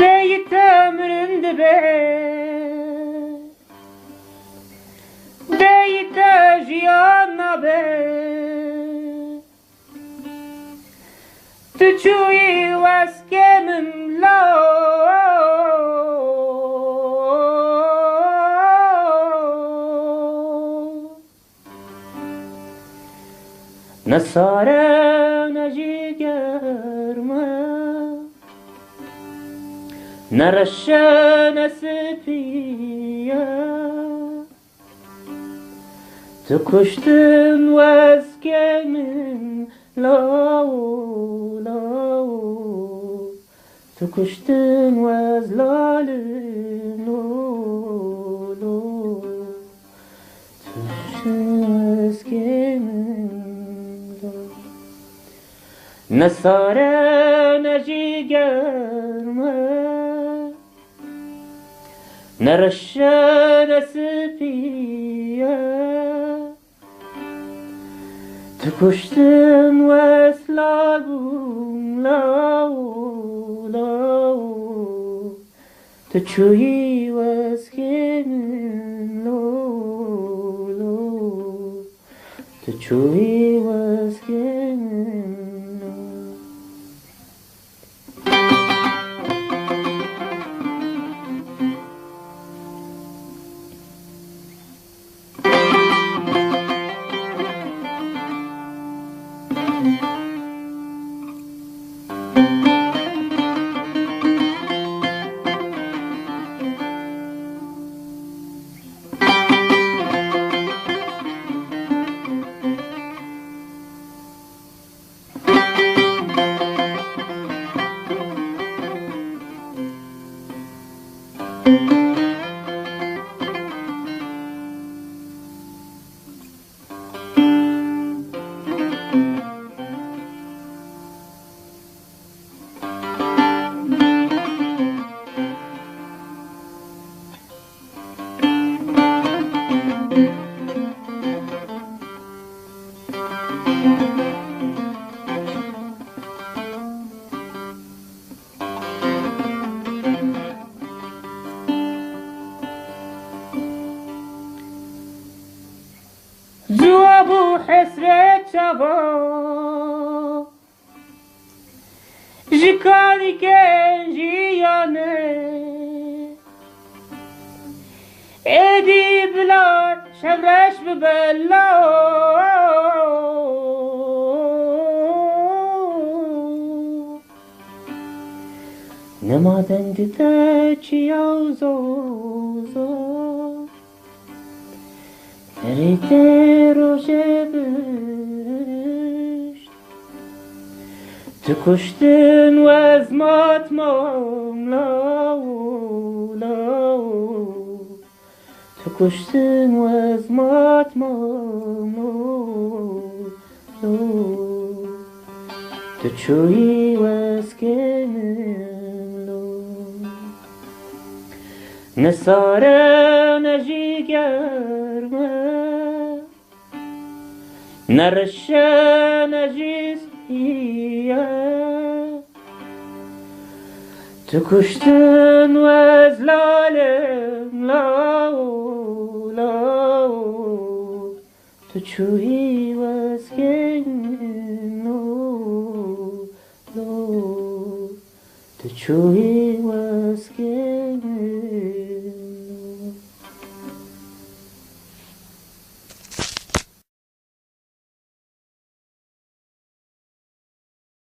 Beyt ömründü be, beyt jiyanna be, tu çuyi vaskemim la, nasare nejigerme نرشان سپیه تو کشتن وزگمن لاو لاو تو کشتن وزلالن لو تو کشتن وزگمن لاو نصاره نجیگرمه نرشان سپیه تو کشتن و اسلابون لاو لاو تو چویی و اسکمن لو لو تو چویی و اسکمن جوابو حسرت شبا جکانی کنجیانه ایدی بلاد شبرش ببلا نمادن دیده چیاو زوزو نریده روشه بشت تو کشتن و از ماتمام لاو لاو تو کشتن و از ماتمام لاو تو چویی و از کنم لو نصاره نجیگرمه نرشه نجیزیه تو کشتن و از لالم لاو لاو تو چویی و از کنم لو تو چویی و از کنم